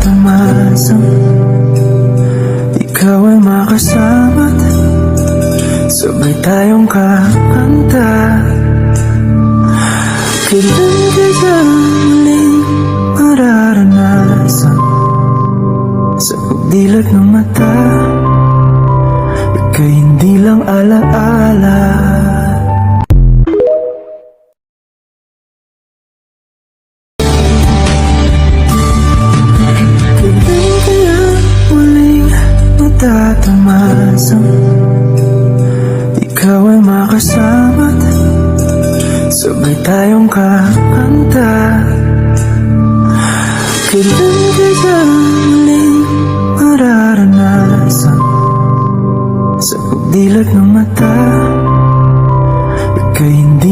tumasang ikaw ay makasama't sabay tayong kakanta. Kailan kaya muling mararanasan sa pagdilat ng mata ika'y hindi lang alaala. Kailan kaya muling matatamasang ikaw ay makasama't sabay tayong kakanta. Kailan kaya muling mararanasan sa pagdilat ng mata ika'y hindi